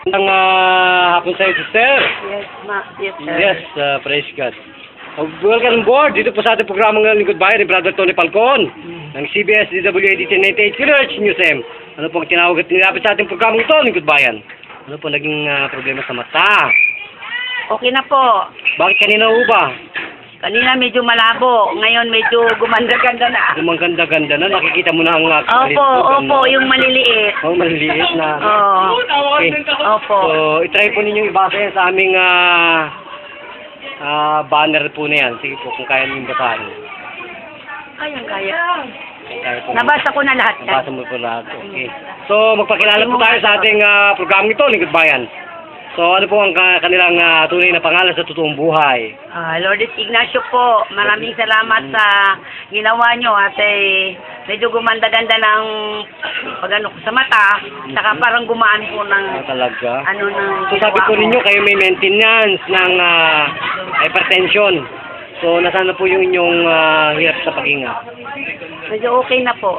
Ang hapon sa'yo, sister. Yes, yes, sir. Yes, praise God. Welcome on board dito po sa ating programang Lingkod Bayan ni Brother Tony Falcon ng CBS DWAD 1098 Church News M. Ano pong tinawag at tinilapit sa ating programang ito, Lingkod Bayan? Ano po naging problema sa mata? Okay na po. Bakit kanina ho ba? Kanina medyo malabo. Ngayon medyo gumanda-ganda na. Gumaganda-ganda na, nakikita mo na ang Opo, yung maliliit. Oh, maliliit na. Okay. Opo. So, itry po ninyong ibasa yan sa aming banner po na yan. Sige po, kung kaya ninyong basahin. Kaya. Kaya po. Nabasa ko na lahat. Nabasa mo po lahat. Okay. So, magpakilala po tayo sa ating programang ito, Lingkod Bayan. So, ano po ang kanilang tunay na pangalan sa totoong buhay? Lourdes Ignacio po. Maraming salamat sa ginawa nyo at medyo gumanda-ganda ng pag-ano ko sa mata. Saka parang gumaan po ng Talaga? ano ng So, sabi ko ninyo, kayo may maintenance ng hypertension. So, nasaan na po yung inyong hirap sa paghinga? Medyo okay na po.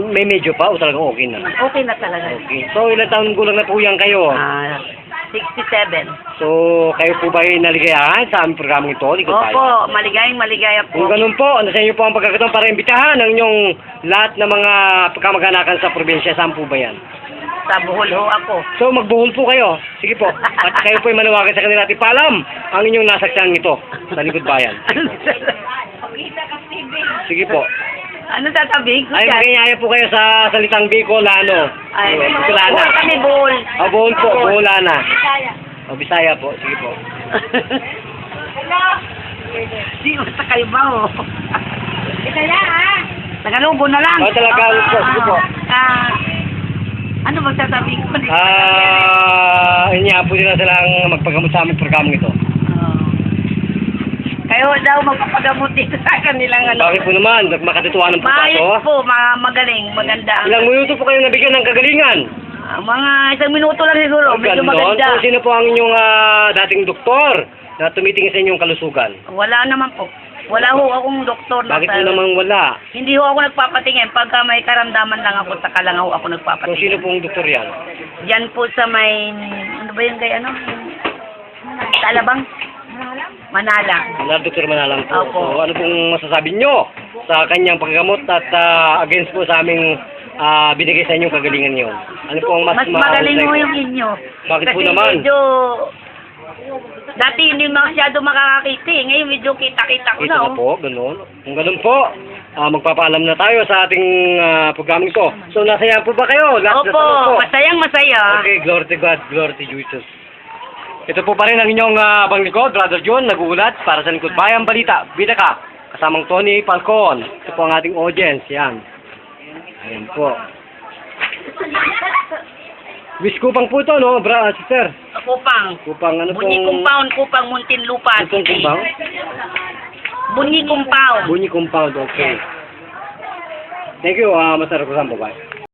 May medyo pa o talagang okay na? Okay na talaga. Okay. So, ilang taon gulang na po yan kayo? 67. So, kayo po ba ay naligayahan sa aming programang ito? Opo, maligaya po. Kung ganun po, nasa inyo po ang pagkakataon para imbitahan ang inyong lahat ng mga pagkamag-anakan sa probinsya. Saan po ba yan? Sa Bohol ho ako. So, magbuhol po kayo. Sige po. At kayo po ay manawagan sa kanila at ipaalam ang inyong nasaksyan ito sa Lingkod Bayan. Sige po. Ano sasabihin ko Ay, dyan? magkanyaya po kayo sa salitang Bicolano. Ay, Bicolana. Bohol kami, Bohol. Bohol po, Bicolana. Bisaya po. Sige po. Di mo sa kayo ba, oh. Bisaya, ha? Tagalubo na lang. Tagalog po. Sige po. Ano magsasabihin ko? Inya po silang magpagamot sa aming programang ito. Kayo daw magpapagamot dito sa kanilang ano. Bakit po naman? Makatituanan po ba ito? Maayos po, magaling, maganda. Ilang minuto po kayo nabigyan ng kagalingan? Mga 1 minuto lang siguro, medyo maganda. So, sino po ang inyong dating doktor na tumitingin sa inyong kalusugan? Wala naman po. Wala ho akong doktor na. Bakit po naman wala? Hindi ho ako nagpapatingin. Pagka may karamdaman lang ako, saka lang ho ako So, nagpapatingin. sino pong doktor yan? Yan po sa may, ano ba yung kay ano? Talabang? Manala. Dr. Manalang po. Opo. So, ano pong masasabi nyo sa kanyang paggamot at against po sa aming binigay sa inyong kagalingan niyo? Ano po ang mas magaling mo yung inyo. Bakit po Kasi naman? medyo, dati hindi masyado makakakita eh. Ngayon medyo kita-kita ko Ito na. na po, ganun. Kung ganun po, magpapaalam na tayo sa ating programang ito. So, nasaya po ba kayo? Opo, masayang masaya. Okay, glory to God, glory to Jesus. Ito po pa rin ang inyong panglikod, Brother John, nag-uulat para sa Lingkod Bayan Balita. Bida ka, kasamang Tony Falcon. Ito po ang ating audience, yan. Ayan po. Wiskupang po ito, no, sister? Kupang. Kupang, ano pong... Bunyi Compound, Kupang Muntinlupa. Ano pong kumpang? Bunyi Compound. Bunyi Compound, okay. Thank you, Master Rosan, bye-bye.